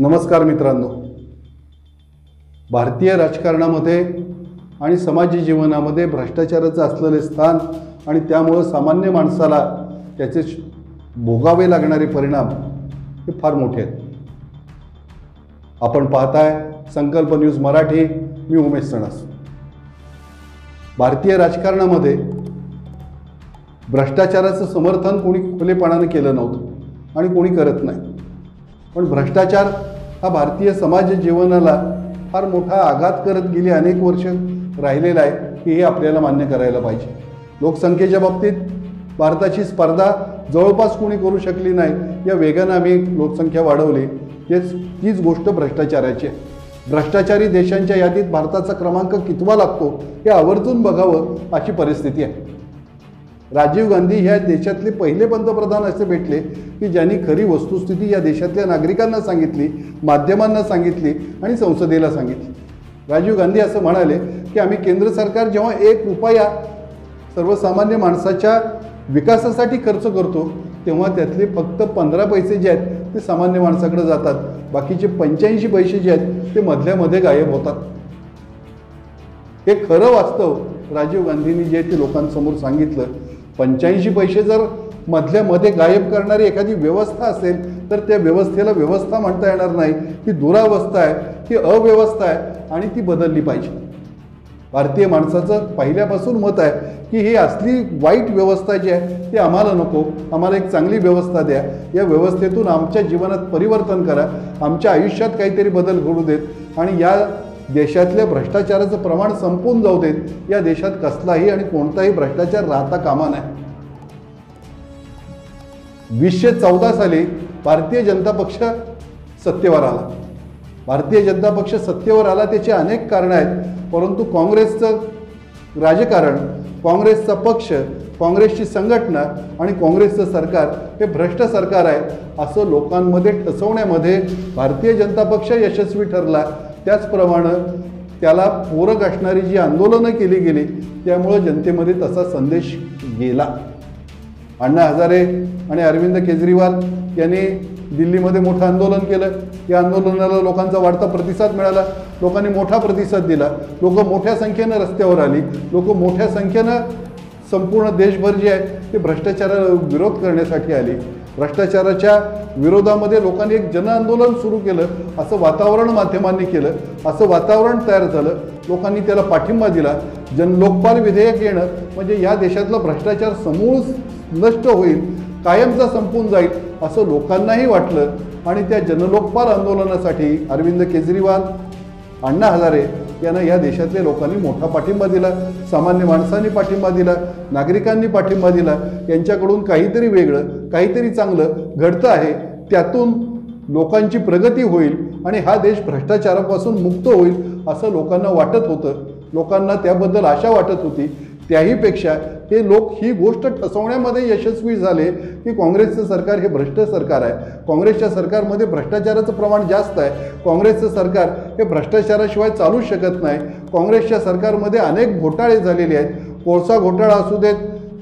नमस्कार मित्रांनो, भारतीय राजकारणामध्ये आणि समाजी जीवनामध्ये भ्रष्टाचाराचं असलेले स्थान आणि त्यामुळे सामान्य माणसाला त्याचे भोगावे लागणारे परिणाम हे फार मोठे आहेत. आपण पाहताय संकल्प न्यूज मराठी. मी उमेश सणस. भारतीय राजकारणामध्ये भ्रष्टाचाराचं समर्थन कोणी खुलेपणाने केलं नव्हतं आणि कोणी करत नाही. पण भ्रष्टाचार हा भारतीय समाज जीवनाला फार मोठा आघात करत गेली अनेक वर्ष राहिलेला आहे, की हे आपल्याला मान्य करायला पाहिजे. लोकसंख्येच्या बाबतीत भारताची स्पर्धा जवळपास कोणी करू शकली नाही. या वेगानं आम्ही लोकसंख्या वाढवली. तीच गोष्ट भ्रष्टाचाराची आहे. भ्रष्टाचारी देशांच्या यादीत भारताचा क्रमांक कितवा लागतो हे आवर्जून बघावं अशी परिस्थिती आहे. राजीव गांधी ह्या देशातले पहिले पंतप्रधान असे भेटले की ज्यांनी खरी वस्तुस्थिती या देशातल्या नागरिकांना सांगितली, माध्यमांना सांगितली आणि संसदेला सांगितली. राजीव गांधी असं म्हणाले की आम्ही केंद्र सरकार जेव्हा 1 रुपया सर्वसामान्य माणसाच्या विकासासाठी खर्च करतो तेव्हा त्यातले फक्त 15 पैसे जे आहेत ते सामान्य माणसाकडे जातात. बाकीचे 85 पैसे जे आहेत ते मधल्यामध्ये गायब होतात. हे खरं वास्तव राजीव गांधींनी जे ते लोकांसमोर सांगितलं. 85 पैसे जर मधल्यामध्ये गायब करणारी एखादी व्यवस्था असेल तर त्या व्यवस्थेला व्यवस्था म्हणता येणार नाही. ही दुरावस्था आहे, ही अव्यवस्था आहे आणि ती बदलली पाहिजे. भारतीय माणसाचं पहिल्यापासून मत आहे की ही असली वाईट व्यवस्था जी आहे ती आम्हाला नको. आम्हाला एक चांगली व्यवस्था द्या. या व्यवस्थेतून आमच्या जीवनात परिवर्तन करा. आमच्या आयुष्यात काहीतरी बदल घडू देत आणि या देशातल्या भ्रष्टाचाराचं प्रमाण संपून जाऊ देत. या देशात कसलाही आणि कोणताही भ्रष्टाचार राहता कामा नाही. 2014 साली भारतीय जनता पक्ष सत्तेवर आला. भारतीय जनता पक्ष सत्तेवर आला त्याची अनेक कारणं आहेत, परंतु काँग्रेसचं राजकारण, काँग्रेसचा पक्ष, काँग्रेसची संघटना आणि काँग्रेसचं सरकार हे भ्रष्ट सरकार आहे असं लोकांमध्ये ठसवण्यामध्ये भारतीय जनता पक्ष यशस्वी ठरला. त्याचप्रमाणे त्याला पूरक असणारी जी आंदोलनं केली गेली त्यामुळं जनतेमध्ये तसा संदेश गेला. अण्णा हजारे आणि अरविंद केजरीवाल यांनी दिल्लीमध्ये मोठं आंदोलन केलं. या आंदोलनाला लोकांचा वाढता प्रतिसाद मिळाला. लोकांनी मोठा प्रतिसाद दिला. लोक मोठ्या संख्येनं रस्त्यावर आली. लोक मोठ्या संख्येनं संपूर्ण देशभर जे आहे ते भ्रष्टाचाराला विरोध करण्यासाठी आले. भ्रष्टाचाराच्या विरोधामध्ये लोकांनी एक जनआंदोलन सुरू केलं. असं वातावरण माध्यमांनी केलं. असं वातावरण तयार झालं. लोकांनी त्याला पाठिंबा दिला. लोकपाल विधेयक येणं म्हणजे या देशातला भ्रष्टाचार समूळ नष्ट होईल, कायमचा संपून जाईल असं लोकांनाही वाटलं. आणि त्या जनलोकपाल आंदोलनासाठी अरविंद केजरीवाल, अण्णा हजारे यांना या देशातल्या लोकांनी मोठा पाठिंबा दिला. सामान्य माणसांनी पाठिंबा दिला. नागरिकांनी पाठिंबा दिला. यांच्याकडून काहीतरी वेगळं, काहीतरी चांगलं घडतं आहे. त्यातून लोकांची प्रगती होईल आणि हा देश भ्रष्टाचारापासून मुक्त होईल असं लोकांना वाटत होतं. लोकांना त्याबद्दल आशा वाटत होती. त्याहीपेक्षा हे लोक ही गोष्ट ठसवण्यामध्ये यशस्वी झाले की काँग्रेसचं सरकार हे भ्रष्ट सरकार आहे. काँग्रेसच्या सरकारमध्ये भ्रष्टाचाराचं प्रमाण जास्त आहे. काँग्रेसचं सरकार हे भ्रष्टाचाराशिवाय चालूच शकत नाही. काँग्रेसच्या सरकारमध्ये अनेक घोटाळे झालेले आहेत. कोळसा घोटाळा असू देत,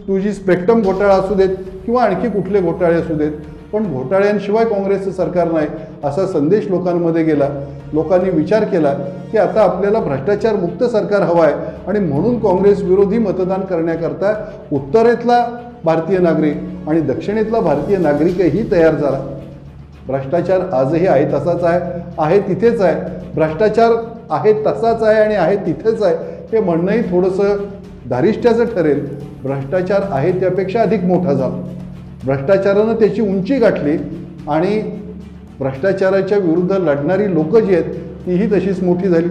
2G स्पेक्ट्रम घोटाळा असू देत किंवा आणखी कुठले घोटाळे असू देत, पण घोटाळ्यांशिवाय काँग्रेसचं सरकार नाही असा संदेश लोकांमध्ये गेला. लोकांनी विचार केला की आता आपल्याला भ्रष्टाचार मुक्त सरकार हवं आहे आणि म्हणून काँग्रेस विरोधी मतदान करण्याकरता उत्तरेतला भारतीय नागरिक आणि दक्षिणेतला भारतीय नागरिकही तयार झाला. भ्रष्टाचार आजही आहे तसाच आहे तिथेच आहे. भ्रष्टाचार आहे तसाच आहे आणि आहे तिथेच आहे हे म्हणणंही थोडंसं धारिष्ट्याचं ठरेल. भ्रष्टाचार आहे त्यापेक्षा अधिक मोठा झाला. भ्रष्टाचारानं त्याची उंची गाठली आणि भ्रष्टाचाराच्या विरुद्ध लढणारी लोकं जी आहेत तीही तशीच मोठी झाली.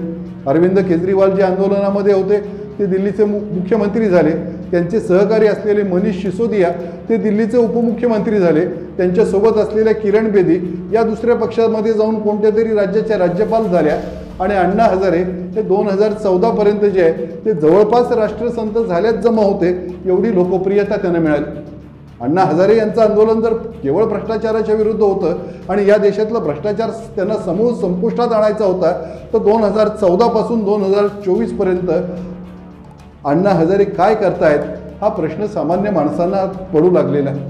अरविंद केजरीवाल जे आंदोलनामध्ये होते ते दिल्लीचे मुख्यमंत्री झाले. त्यांचे सहकारी असलेले मनीष सिसोदिया ते दिल्लीचे उपमुख्यमंत्री झाले. त्यांच्यासोबत असलेल्या किरण बेदी या दुसऱ्या पक्षामध्ये जाऊन कोणत्या तरी राज्याच्या राज्यपाल झाल्या. आणि अण्णा हजारे हे 2014 पर्यंत जे आहे ते जवळपास राष्ट्रसंत झाल्यात जमा होते. एवढी लोकप्रियता त्यांना मिळाली. अण्णा हजारे यांचं आंदोलन जर केवळ भ्रष्टाचाराच्या विरुद्ध होतं आणि या देशातला भ्रष्टाचार त्यांना समूळ संपुष्टात आणायचा होता तर 2014 पासून 2024 पर्यंत अण्णा हजारे काय करतायत हा प्रश्न सामान्य माणसांना पडू लागलेला आहे.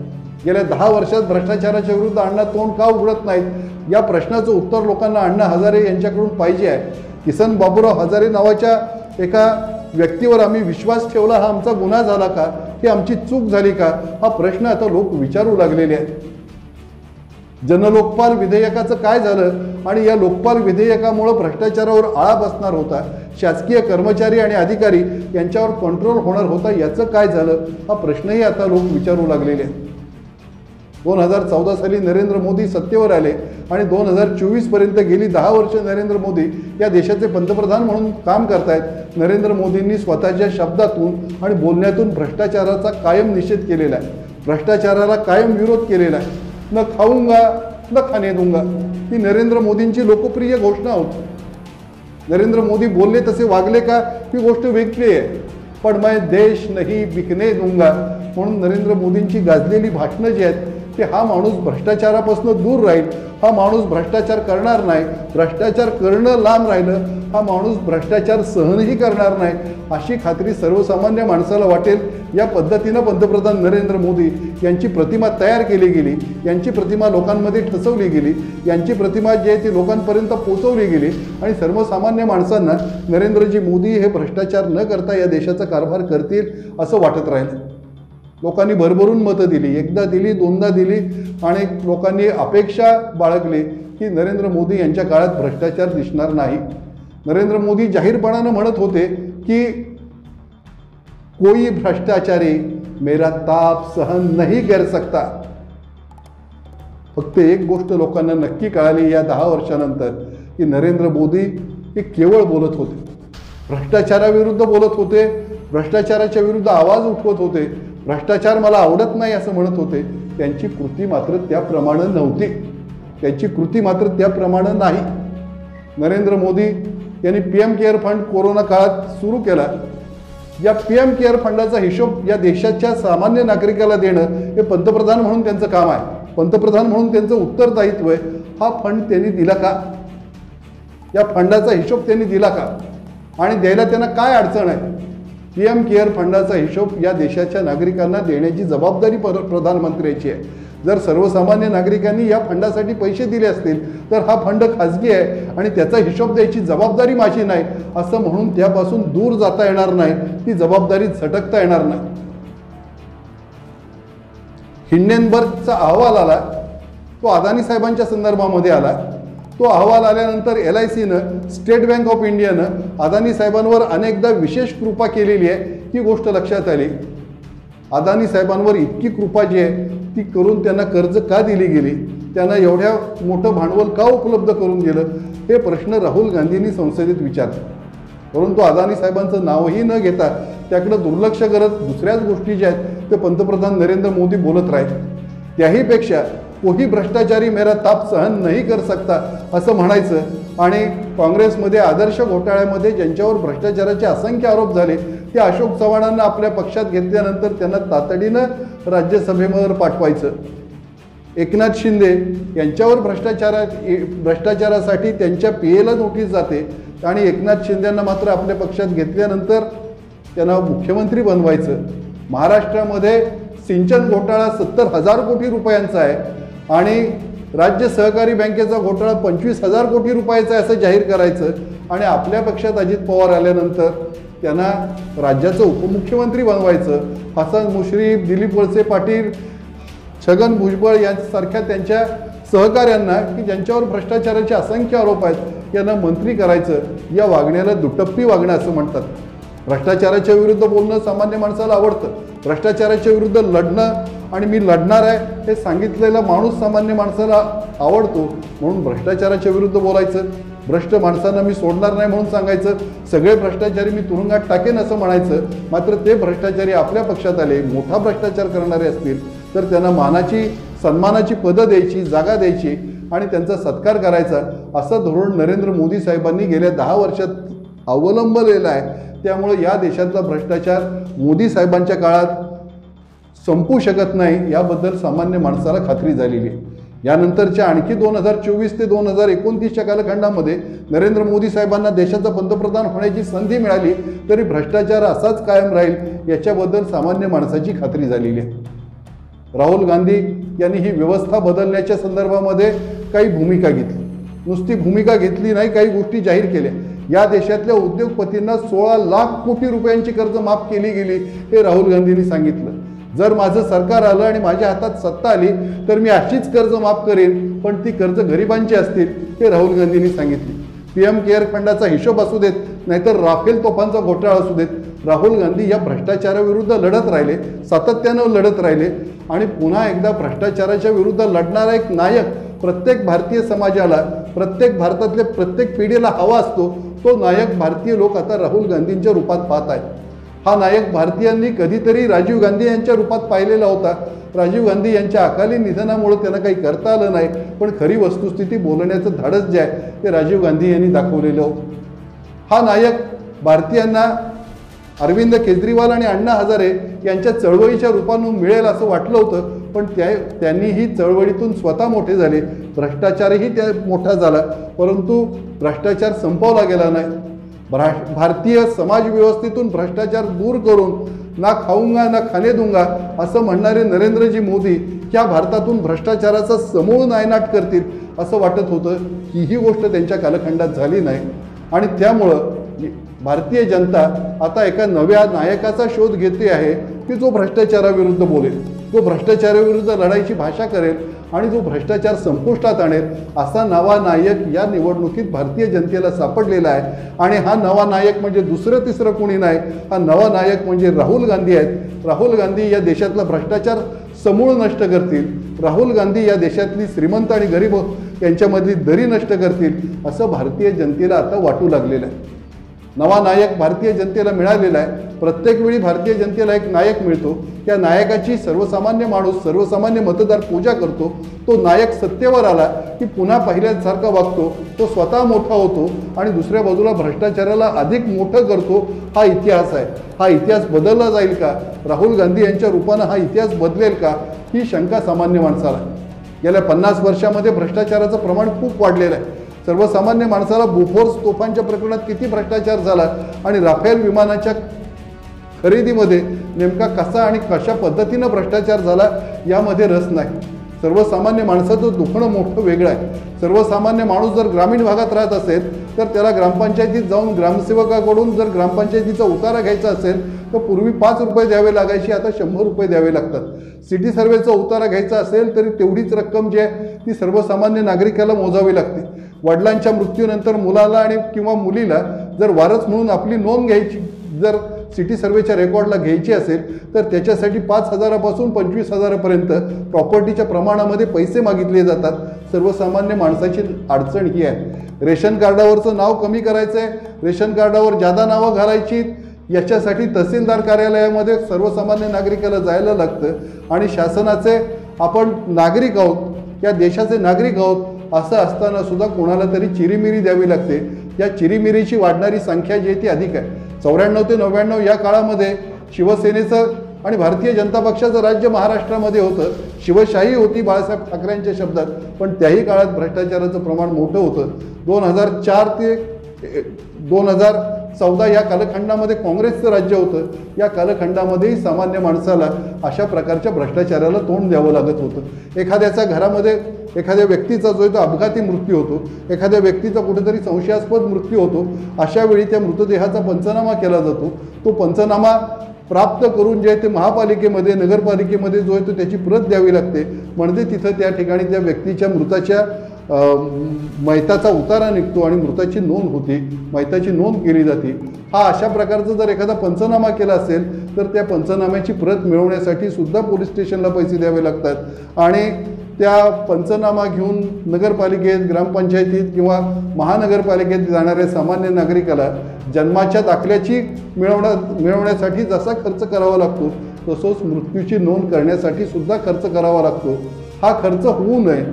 गेल्या 10 वर्षात भ्रष्टाचाराच्या विरुद्ध अण्णा तोंड का उघडत नाहीत या प्रश्नाचं उत्तर लोकांना अण्णा हजारे यांच्याकडून पाहिजे आहे. किसन बाबूराव हजारे नावाच्या एका व्यक्तीवर आम्ही विश्वास ठेवला, हा आमचा गुन्हा झाला का, ही आमची चूक झाली का, हा प्रश्न आता लोक विचारू लागलेले आहेत. जनलोकपाल विधेयकाचं काय झालं आणि या लोकपाल विधेयकामुळं भ्रष्टाचारावर आळा बसणार होता, शासकीय कर्मचारी आणि अधिकारी यांच्यावर कंट्रोल होणार होता, याचं काय झालं, हा प्रश्नही आता लोक विचारू लागलेले आहेत. 2014 साली नरेंद्र मोदी सत्तेवर आले आणि 2024 पर्यंत गेली 10 वर्ष नरेंद्र मोदी या देशाचे पंतप्रधान म्हणून काम करतायत. नरेंद्र मोदींनी स्वतःच्या शब्दातून आणि बोलण्यातून भ्रष्टाचाराचा कायम निषेध केलेला आहे, भ्रष्टाचाराला कायम विरोध केलेला आहे. न खाऊंगा न खाने दूंगा ही नरेंद्र मोदींची लोकप्रिय घोषणा होती. नरेंद्र मोदी बोलले तसे वागले का ही गोष्ट वेगळी आहे, पण मैं देश नहीं बिकने दूंगा म्हणून नरेंद्र मोदींची गाजलेली भाषणं जी आहेत की हा माणूस भ्रष्टाचारापासून दूर राहील, हा माणूस भ्रष्टाचार करणार नाही, भ्रष्टाचार करणं लांब राहिलं, हा माणूस भ्रष्टाचार सहनही करणार नाही, अशी खात्री सर्वसामान्य माणसाला वाटेल या पद्धतीनं पंतप्रधान नरेंद्र मोदी यांची प्रतिमा तयार केली गेली, यांची प्रतिमा लोकांमध्ये ठसवली गेली, यांची प्रतिमा जी आहे ती लोकांपर्यंत पोहोचवली गेली आणि सर्वसामान्य माणसांना नरेंद्रजी मोदी हे भ्रष्टाचार न करता या देशाचा कारभार करतील असं वाटत राहिलं. लोकांनी भरभरून मतं दिली, एकदा दिली, दोनदा दिली आणि लोकांनी अपेक्षा बाळगली की नरेंद्र मोदी यांच्या काळात भ्रष्टाचार दिसणार नाही. नरेंद्र मोदी जाहीरपणानं म्हणत होते की कोई भ्रष्टाचारी मेरा ताप सहन नहीं कर सकता. फक्त एक गोष्ट लोकांना नक्की कळाली या 10 वर्षानंतर की नरेंद्र मोदी हे केवळ बोलत होते, भ्रष्टाचाराविरुद्ध बोलत होते, भ्रष्टाचाराच्या विरुद्ध आवाज उठवत होते, भ्रष्टाचार मला आवडत नाही असं म्हणत होते. त्यांची कृती मात्र त्याप्रमाणे नव्हती, त्यांची कृती मात्र त्याप्रमाणे नाही. नरेंद्र मोदी यांनी PM केअर फंड कोरोना काळात सुरू केला. या PM केअर फंडाचा हिशोब या देशाच्या सामान्य नागरिकाला देणं हे पंतप्रधान म्हणून त्यांचं काम आहे, पंतप्रधान म्हणून त्यांचं उत्तरदायित्व आहे. हा फंड त्यांनी दिला का, या फंडाचा हिशोब त्यांनी दिला का आणि द्यायला त्यांना काय अडचण आहे. PM केअर फंडाचा हिशोब या देशाच्या नागरिकांना देण्याची जबाबदारी प्रधानमंत्र्यांची आहे. जर सर्वसामान्य नागरिकांनी या फंडासाठी पैसे दिले असतील तर हा फंड खाजगी आहे आणि त्याचा हिशोब द्यायची जबाबदारी माझी नाही असं म्हणून त्यापासून दूर जाता येणार नाही, ती जबाबदारी झटकता येणार नाही. हिंडेनबर्गचा अहवाल आला, तो अदानी साहेबांच्या संदर्भामध्ये आला. तो अहवाल आल्यानंतर LICनं, स्टेट बँक ऑफ इंडियानं अदानी साहेबांवर अनेकदा विशेष कृपा केलेली आहे ही गोष्ट लक्षात आली. अदानी साहेबांवर इतकी कृपा जी आहे ती करून त्यांना कर्ज का दिली गेली, त्यांना एवढ्या मोठं भांडवल का उपलब्ध करून दिलं, हे प्रश्न राहुल गांधींनी संसदेत विचारले. परंतु अदानी साहेबांचं नावही न घेता त्याकडे दुर्लक्ष करत दुसऱ्याच गोष्टी ज्या आहेत ते पंतप्रधान नरेंद्र मोदी बोलत राहिले. त्याहीपेक्षा कोही भ्रष्टाचारी मेरा ताप सहन नहीं कर सकता असं म्हणायचं आणि काँग्रेसमध्ये आदर्श घोटाळ्यामध्ये ज्यांच्यावर भ्रष्टाचाराचे असंख्य आरोप झाले ते अशोक चव्हाणांना आपल्या पक्षात घेतल्यानंतर त्यांना तातडीनं राज्यसभेवर पाठवायचं. एकनाथ शिंदे यांच्यावर भ्रष्टाचारासाठी त्यांच्या PAला नोटीस जाते आणि एकनाथ शिंदेंना मात्र आपल्या पक्षात घेतल्यानंतर त्यांना मुख्यमंत्री बनवायचं. महाराष्ट्रामध्ये सिंचन घोटाळा 70,000 कोटी रुपयांचा आहे आणि राज्य सहकारी बँकेचा घोटाळा 25,000 कोटी रुपयाचा आहे असं जाहीर करायचं आणि आपल्या पक्षात अजित पवार आल्यानंतर त्यांना राज्याचं उपमुख्यमंत्री बनवायचं. हसन मुश्रीफ, दिलीप वळसे पाटील, छगन भुजबळ यांसारख्या त्यांच्या सहकाऱ्यांना की ज्यांच्यावर भ्रष्टाचाराचे असंख्य आरोप आहेत यांना मंत्री करायचं. या वागण्याला दुटप्पी वागणं असं म्हणतात. भ्रष्टाचाराच्या विरुद्ध बोलणं सामान्य माणसाला आवडतं, भ्रष्टाचाराच्या विरुद्ध लढणं आणि मी लढणार आहे हे सांगितलेला माणूस सामान्य माणसाला आवडतो म्हणून भ्रष्टाचाराच्या विरुद्ध बोलायचं. भ्रष्ट माणसांना मी सोडणार नाही म्हणून सांगायचं, सगळे भ्रष्टाचारी मी तुरुंगात टाकेन असं म्हणायचं. मात्र ते भ्रष्टाचारी आपल्या पक्षात आले, मोठा भ्रष्टाचार करणारे असतील तर त्यांना मानाची सन्मानाची पदं द्यायची, जागा द्यायची आणि त्यांचा सत्कार करायचा असं धोरण नरेंद्र मोदी साहेबांनी गेल्या 10 वर्षात अवलंबलेलं आहे. त्यामुळे या देशातला भ्रष्टाचार मोदी साहेबांच्या काळात संपू शकत नाही याबद्दल सामान्य माणसाला खात्री झालेली आहे. यानंतरच्या आणखी 2024 ते 2029च्या कालखंडामध्ये नरेंद्र मोदी साहेबांना देशाचा पंतप्रधान होण्याची संधी मिळाली तरी भ्रष्टाचार असाच कायम राहील याच्याबद्दल सामान्य माणसाची खात्री झालेली आहे. राहुल गांधी यांनी ही व्यवस्था बदलण्याच्या संदर्भामध्ये काही भूमिका घेतली, नुसती भूमिका घेतली नाही, काही गोष्टी जाहीर केल्या। या देशातल्या उद्योगपतींना 16 लाख कोटी रुपयांची कर्ज माफ केली गेली हे राहुल गांधींनी सांगितलं। जर माझं सरकार आलं आणि माझ्या हातात सत्ता आली तर मी अशीच कर्ज माफ करेन, पण ती कर्ज गरिबांची असतील हे राहुल गांधींनी सांगितले। PM केअर फंडाचा हिशोब असू देत, नाहीतर राफेल तोफांचा घोटाळा असू देत, राहुल गांधी या भ्रष्टाचाराविरुद्ध लढत राहिले, सातत्यानं लढत राहिले आणि पुन्हा एकदा भ्रष्टाचाराच्या विरुद्ध लढणारा एक नायक प्रत्येक भारतीय समाजाला, प्रत्येक भारतातल्या प्रत्येक पिढीला हवा असतो, तो नायक भारतीय लोक आता राहुल गांधींच्या रूपात पाहत आहेत। हा नायक भारतीयांनी कधीतरी राजीव गांधी यांच्या रूपात पाहिलेला होता। राजीव गांधी यांच्या अकाली निधनामुळे त्यांना काही करता आलं नाही, पण खरी वस्तुस्थिती बोलण्याचं धाडस जे आहे ते राजीव गांधी यांनी दाखवलेलं होतं। हा नायक भारतीयांना अरविंद केजरीवाल आणि अण्णा हजारे यांच्या चळवळीच्या रूपानं मिळेल असं वाटलं होतं, पण त्यांनी ही चळवळीतून स्वतः मोठे झाले, भ्रष्टाचारही त्या मोठा झाला, परंतु भ्रष्टाचार संपवला गेला नाही। भारतीय समाज व्यवस्थेतून भ्रष्टाचार दूर करून ना खाऊंगा ना खाने दूंगा असं म्हणणारे नरेंद्रजी मोदी या भारतातून भ्रष्टाचाराचा समूळ नायनाट करतील असं वाटत होतं। ही गोष्ट त्यांच्या कालखंडात झाली नाही आणि त्यामुळं भारतीय जनता आता एका नव्या नायकाचा शोध घेते आहे की जो भ्रष्टाचाराविरुद्ध बोलेल, जो भ्रष्टाचाराविरुद्ध लढाईची भाषा करेल आणि जो भ्रष्टाचार संपुष्टात आणेल असा नवा नायक या निवडणुकीत भारतीय जनतेला सापडलेला आहे। आणि हा नवा नायक म्हणजे दुसरं तिसरं कोणी नाही, हा नवा नायक म्हणजे राहुल गांधी आहेत। राहुल गांधी या देशातला भ्रष्टाचार समूळ नष्ट करतील, राहुल गांधी या देशातली श्रीमंत आणि गरीब यांच्यामधली दरी नष्ट करतील असं भारतीय जनतेला आता वाटू लागलेलं आहे। नवा नायक भारतीय जनतेला मिळालेला आहे। प्रत्येक वेळी भारतीय जनतेला एक नायक मिळतो, त्या नायकाची सर्वसामान्य माणूस, सर्वसामान्य मतदार पूजा करतो। तो नायक सत्तेवर आला की पुन्हा पहिल्यासारखा वागतो, तो स्वतः मोठा होतो आणि दुसऱ्या बाजूला भ्रष्टाचाराला अधिक मोठं करतो। हा इतिहास आहे। हा इतिहास बदलला जाईल का? राहुल गांधी यांच्या रूपानं हा इतिहास बदलेल का? ही शंका सामान्य माणसाला। गेल्या 50 वर्षामध्ये भ्रष्टाचाराचं प्रमाण खूप वाढलेलं आहे। सर्वसामान्य माणसाला बोफोर्स तोफांच्या प्रकरणात किती भ्रष्टाचार झाला आणि राफेल विमानाच्या खरेदीमध्ये नेमका कसा आणि कशा पद्धतीनं भ्रष्टाचार झाला यामध्ये रस नाही। सर्वसामान्य माणसाचं दुखणं मोठं वेगळं आहे। सर्वसामान्य माणूस जर ग्रामीण भागात राहत असेल तर त्याला ग्रामपंचायतीत जाऊन ग्रामसेवकाकडून जर ग्रामपंचायतीचा उतारा घ्यायचा असेल तर पूर्वी 5 रुपये द्यावे लागायचे, आता 100 रुपये द्यावे लागतात। सिटी सर्वेचा उतारा घ्यायचा असेल तरी तेवढीच रक्कम जी आहे ती सर्वसामान्य नागरिकाला मोजावी लागते। वडिलांच्या मृत्यूनंतर मुलाला आणि किंवा मुलीला जर वारस म्हणून आपली नोंद घ्यायची, जर सिटी सर्वेच्या रेकॉर्डला घ्यायची असेल तर त्याच्यासाठी 5,000 पासून 25,000 पर्यंत प्रॉपर्टीच्या प्रमाणामध्ये पैसे मागितले जातात। सर्वसामान्य माणसाची अडचण ही आहे। रेशन कार्डावरचं नाव कमी करायचं आहे, रेशन कार्डावर जादा नावं घालायची, याच्यासाठी तहसीलदार कार्यालयामध्ये सर्वसामान्य नागरिकाला जायला लागतं आणि शासनाचे आपण नागरिक आहोत, या देशाचे नागरिक आहोत असं असताना सुद्धा कोणाला तरी चिरीमिरी द्यावी लागते। या चिरीमिरीची वाढणारी संख्या जी आहे ती अधिक आहे। 94 ते 99 या काळामध्ये शिवसेनेचं आणि भारतीय जनता पक्षाचं राज्य महाराष्ट्रामध्ये होतं, शिवशाही होती बाळासाहेब ठाकरेंच्या शब्दात, पण त्याही काळात भ्रष्टाचाराचं प्रमाण मोठं होतं। 2004 ते 2014 या कालखंडामध्ये काँग्रेसचं राज्य होतं। या कालखंडामध्येही सामान्य माणसाला अशा प्रकारच्या भ्रष्टाचाराला तोंड द्यावं लागत होतं। एखाद्याच्या घरामध्ये एखाद्या व्यक्तीचा जो आहे तो अपघाती मृत्यू होतो, एखाद्या व्यक्तीचा कुठेतरी संशयास्पद मृत्यू होतो, अशा वेळी त्या मृतदेहाचा पंचनामा केला जातो। तो पंचनामा प्राप्त करून जे आहे ते महापालिकेमध्ये, नगरपालिकेमध्ये जो आहे तो त्याची प्रत द्यावी लागते, म्हणजे तिथं त्या ठिकाणी त्या व्यक्तीच्या मृताच्या मैताचा उतारा निघतो आणि मृताची नोंद होती, मैताची नोंद केली जाते। हा अशा प्रकारचा जर एखादा पंचनामा केला असेल तर त्या पंचनाम्याची प्रत मिळवण्यासाठी सुद्धा पोलीस स्टेशनला पैसे द्यावे लागतात आणि त्या पंचनामा घेऊन नगरपालिकेत, ग्रामपंचायतीत किंवा महानगरपालिकेत जाणाऱ्या सामान्य नागरिकाला जन्माच्या दाखल्याची मिळवण्यासाठी जसा खर्च करावा लागतो तसंच मृत्यूची नोंद करण्यासाठी सुद्धा खर्च करावा लागतो। हा खर्च होऊ नये,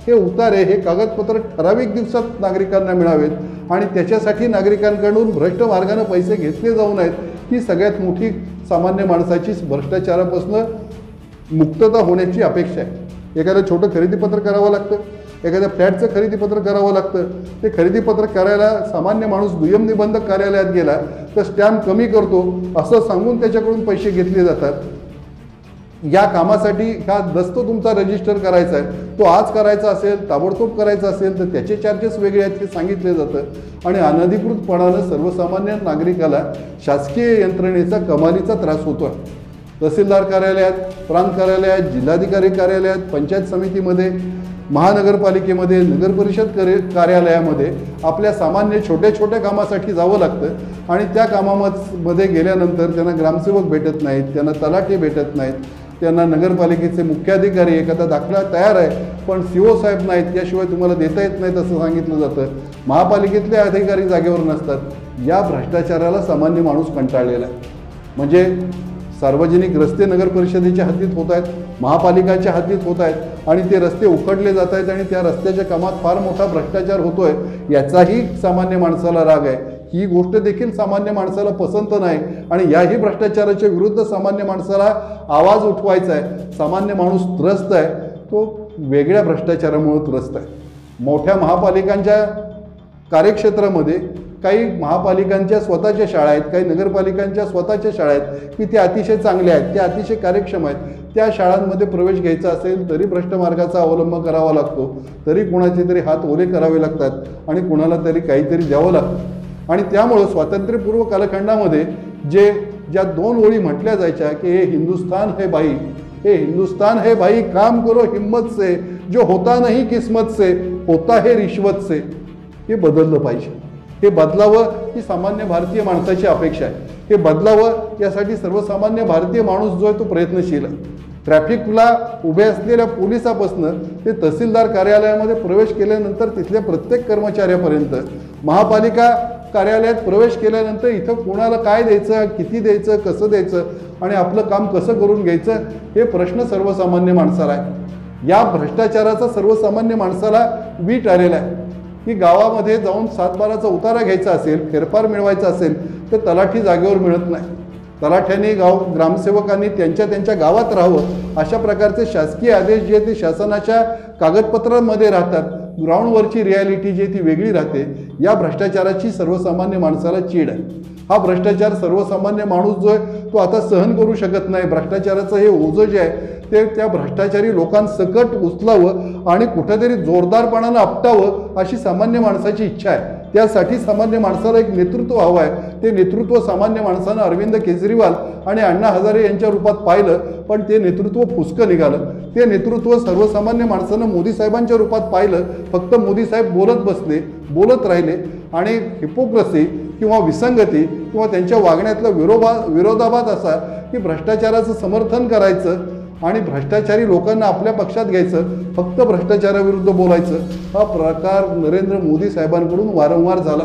हे उतारे, हे कागदपत्र ठराविक दिवसात नागरिकांना मिळावेत आणि त्याच्यासाठी नागरिकांकडून भ्रष्ट मार्गाने पैसे घेतले जाऊ नयेत, ही सगळ्यात मोठी सामान्य माणसाची भ्रष्टाचारापासून मुक्तता होण्याची अपेक्षा आहे। एखादं छोटं खरेदीपत्र करावं लागतं, एखाद्या फ्लॅटचं खरेदीपत्र करावं लागतं, ते खरेदीपत्र करायला सामान्य माणूस दुय्यम निबंधक कार्यालयात गेला तर स्टॅम्प कमी करतो असं सांगून त्याच्याकडून पैसे घेतले जातात। या कामासाठी हा दस्त तुमचा रजिस्टर करायचा आहे, तो आज करायचा असेल, ताबडतोब करायचा असेल तर त्याचे चार्जेस वेगळे आहेत हे सांगितले जातं आणि अनधिकृतपणानं सर्वसामान्य नागरिकाला शासकीय यंत्रणेचा कमालीचा त्रास होतो आहे. तहसीलदार कार्यालयात, प्रांत कार्यालयात, जिल्हाधिकारी कार्यालयात, पंचायत समितीमध्ये, महानगरपालिकेमध्ये, नगरपरिषद कार्यालयामध्ये आपल्या सामान्य छोट्या छोट्या कामासाठी जावं लागतं आणि त्या कामामध्ये गेल्यानंतर त्यांना ग्रामसेवक भेटत नाहीत, त्यांना तलाठी भेटत नाहीत, त्यांना नगरपालिकेचे मुख्याधिकारी एखादा दाखला तयार आहे पण CO साहेब नाहीत, त्याशिवाय तुम्हाला देता येत नाहीत असं सांगितलं जातं. महापालिकेतले अधिकारी जागेवर नसतात. या भ्रष्टाचाराला सामान्य माणूस कंटाळलेला आहे. म्हणजे सार्वजनिक रस्ते नगर परिषदेच्या हद्दीत होत आहेत, महापालिकाच्या हद्दीत होत आहेत आणि ते रस्ते उखडले जात आहेत आणि त्या रस्त्याच्या कामात फार मोठा भ्रष्टाचार होतोय याचाही सामान्य माणसाला राग आहे. ही गोष्ट देखील सामान्य माणसाला पसंत नाही आणि याही भ्रष्टाचाराच्या विरुद्ध सामान्य माणसाला आवाज उठवायचा आहे. सामान्य माणूस त्रस्त आहे, तो वेगळ्या भ्रष्टाचारामुळे त्रस्त आहे. मोठ्या महापालिकांच्या कार्यक्षेत्रामध्ये काही महापालिकांच्या स्वतःच्या शाळा आहेत, काही नगरपालिकांच्या स्वतःच्या शाळा आहेत की त्या अतिशय चांगल्या आहेत, त्या अतिशय कार्यक्षम आहेत. त्या शाळांमध्ये प्रवेश घ्यायचा असेल तरी भ्रष्ट मार्गाचा अवलंब करावा लागतो, तरी कोणाचे तरी हात ओले करावे लागतात आणि कोणाला तरी काहीतरी द्यावं लागतं. आणि त्यामुळं स्वातंत्र्यपूर्व कालखंडामध्ये ज्या 2 ओळी म्हटल्या जायच्या की हे हिंदुस्तान है भाई, हे हिंदुस्तान है भाई, काम करो हिम्मत से, जो होता नहीं किस्मत से, होता है रिश्वत से, हे बदललं पाहिजे. हे बदलावं ही सामान्य भारतीय माणसाची अपेक्षा आहे. हे बदलावं यासाठी सर्वसामान्य भारतीय माणूस जो आहे तो प्रयत्नशील आहे. ट्रॅफिकला उभे असलेल्या पोलिसापासून ते तहसीलदार कार्यालयामध्ये प्रवेश केल्यानंतर तिथल्या प्रत्येक कर्मचाऱ्यापर्यंत, महापालिका कार्यालयात प्रवेश केल्यानंतर इथं कोणाला काय द्यायचं, किती द्यायचं, कसं द्यायचं आणि आपलं काम कसं करून घ्यायचं हे प्रश्न सर्वसामान्य माणसाला आहे. या भ्रष्टाचाराचा सर्वसामान्य माणसाला वीट आलेला आहे की गावामध्ये जाऊन 7/12चा उतारा घ्यायचा असेल, फेरफार मिळवायचा असेल तर तलाठी जागेवर मिळत नाही. तलाठ्यांनी ग्रामसेवकांनी त्यांच्या गावात राहावं अशा प्रकारचे शासकीय आदेश जे ते शासनाच्या कागदपत्रांमध्ये राहतात. ग्राउंडवरची रियालिटी जी ती वेगळी राहते. या भ्रष्टाचाराची सर्वसामान्य माणसाला चीड आहे. हा भ्रष्टाचार सर्वसामान्य माणूस जो आहे तो आता सहन करू शकत नाही. भ्रष्टाचाराचं हे ओझं जे आहे ते त्या भ्रष्टाचारी लोकांसकट उचलावं आणि कुठेतरी जोरदारपणानं आपटावं अशी सामान्य माणसाची इच्छा आहे. त्यासाठी सामान्य माणसाला एक नेतृत्व हवं आहे. ते नेतृत्व सामान्य माणसानं अरविंद केजरीवाल आणि अण्णा हजारे यांच्या रूपात पाहिलं पण ते नेतृत्व फुसकं निघालं. ते नेतृत्व सर्वसामान्य माणसानं मोदी साहेबांच्या रूपात पाहिलं, फक्त मोदी साहेब बोलत बसले, बोलत राहिले आणि हिपोक्रसी किंवा विसंगती किंवा त्यांच्या वागण्यातला विरोधाभास असा की भ्रष्टाचाराचं समर्थन करायचं आणि भ्रष्टाचारी लोकांना आपल्या पक्षात घ्यायचं, फक्त भ्रष्टाचाराविरुद्ध बोलायचं, हा प्रकार नरेंद्र मोदी साहेबांकडून वारंवार झाला.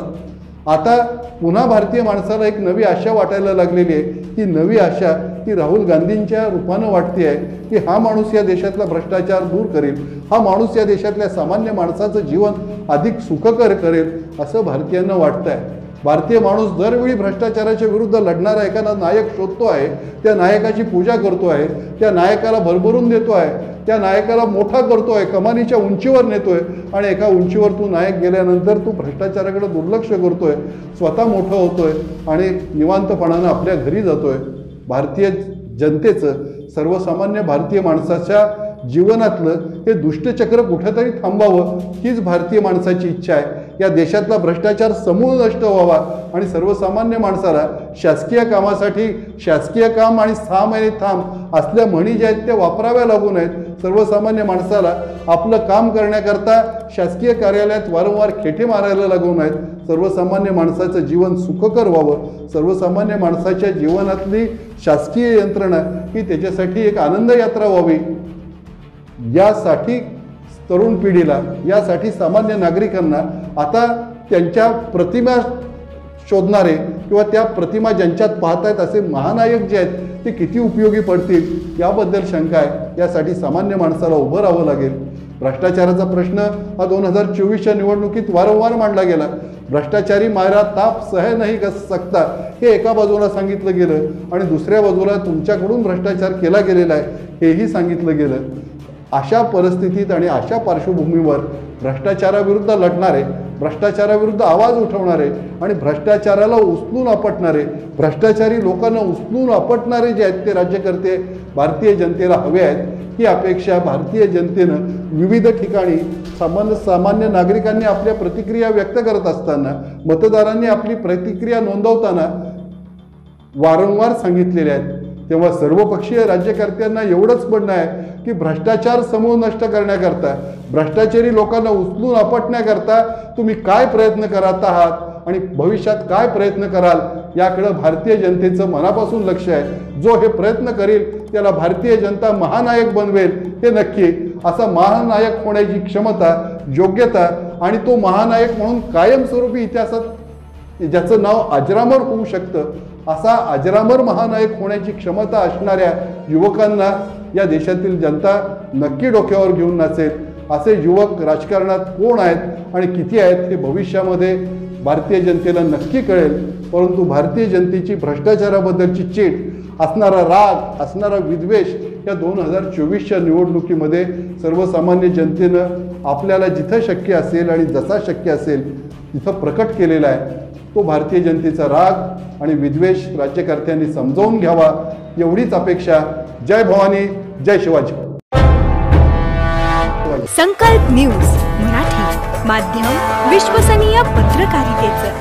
आता पुन्हा भारतीय माणसाला एक नवी आशा वाटायला लागलेली आहे. ही नवी आशा ही राहुल गांधींच्या रूपानं वाटते आहे की हा माणूस या देशातला भ्रष्टाचार दूर करेल, हा माणूस या देशातल्या सामान्य माणसाचं जीवन अधिक सुखकर करेल असं भारतीयांना वाटतं आहे. भारतीय माणूस दरवेळी भ्रष्टाचाराच्या विरुद्ध लढणारा एखादा नायक शोधतो आहे, त्या नायकाची पूजा करतो आहे, त्या नायकाला भरभरून देतो आहे, त्या नायकाला मोठा करतो आहे, कमानीच्या उंचीवर नेतोय आणि एका उंचीवर तू नायक गेल्यानंतर तू भ्रष्टाचाराकडे दुर्लक्ष करतोय, स्वतः मोठं होतोय आणि निवांतपणानं आपल्या घरी जातोय. भारतीय जनतेचं, सर्वसामान्य भारतीय माणसाच्या जीवनातलं हे दुष्टचक्र कुठेतरी थांबावं हीच भारतीय माणसाची इच्छा आहे. या देशातला भ्रष्टाचार समूळ नष्ट व्हावा आणि सर्वसामान्य माणसाला शासकीय कामासाठी शासकीय काम आणि 6 महिने थांब असल्या म्हणी ज्या आहेत त्या वापराव्या लागू नयेत. सर्वसामान्य माणसाला आपलं काम करण्याकरता शासकीय कार्यालयात वारंवार खेटे मारायला लागू नयेत. सर्वसामान्य माणसाचं जीवन सुखकर व्हावं, सर्वसामान्य माणसाच्या जीवनातली शासकीय यंत्रणा ही त्याच्यासाठी एक आनंद यात्रा व्हावी, यासाठी तरुण पिढीला, यासाठी सामान्य नागरिकांना आता त्यांच्या प्रतिमा शोधणारे किंवा त्या प्रतिमा ज्यांच्यात पाहतायत असे महानायक जे आहेत ते किती उपयोगी पडतील याबद्दल शंका आहे. यासाठी सामान्य माणसाला उभं राहावं लागेल. भ्रष्टाचाराचा प्रश्न हा 2024च्या निवडणुकीत वारंवार मांडला गेला. भ्रष्टाचारी मारा ताप सह नाही कर सकता हे एका बाजूला सांगितलं गेलं आणि दुसऱ्या बाजूला तुमच्याकडून भ्रष्टाचार केला गेलेला आहे हेही सांगितलं गेलं. अशा परिस्थितीत आणि अशा पार्श्वभूमीवर भ्रष्टाचाराविरुद्ध लढणारे, भ्रष्टाचाराविरुद्ध आवाज उठवणारे आणि भ्रष्टाचाराला उचलून आपटणारे, भ्रष्टाचारी लोकांना उचलून आपटणारे जे आहेत ते राज्यकर्ते भारतीय जनतेला हवे आहेत. ही अपेक्षा भारतीय जनतेनं विविध ठिकाणी सामान्य नागरिकांनी आपल्या प्रतिक्रिया व्यक्त करत असताना, मतदारांनी आपली प्रतिक्रिया नोंदवताना वारंवार सांगितलेल्या आहेत. तेव्हा सर्वपक्षीय राज्यकर्त्यांना एवढंच म्हणणं आहे की भ्रष्टाचार समूळ नष्ट करण्याकरता, भ्रष्टाचारी लोकांना उचलून आपटण्याकरता तुम्ही काय प्रयत्न करत आहात आणि भविष्यात काय प्रयत्न कराल याकडं भारतीय जनतेचं मनापासून लक्ष आहे. जो हे प्रयत्न करेल त्याला भारतीय जनता महानायक बनवेल हे नक्की. असा महानायक होण्याची क्षमता, योग्यता आणि तो महानायक म्हणून कायमस्वरूपी इतिहासात ज्याचं नाव अजरामर होऊ शकतं असा अजरामर महानायक होण्याची क्षमता असणाऱ्या युवकांना या देशातील जनता नक्की डोक्यावर घेऊन नाचेल. असे युवक राजकारणात कोण आहेत आणि किती आहेत हे भविष्यामध्ये भारतीय जनतेला नक्की कळेल. परंतु भारतीय जनतेची भ्रष्टाचाराबद्दलची चीड, असणारा राग, असणारा विद्वेष या 2024च्या निवडणुकीमध्ये सर्वसामान्य जनतेनं आपल्याला जिथं शक्य असेल आणि जसा शक्य असेल तिथं प्रकट केलेला आहे. तो भारतीय जनतेचा राग आणि विद्वेष राज्यकर्त्यांनी समजावून घ्यावा एवढीच अपेक्षा. जय भवानी, जय शिवाजी. संकल्प न्यूज मराठी माध्यम विश्वसनीय पत्रकारितेचं.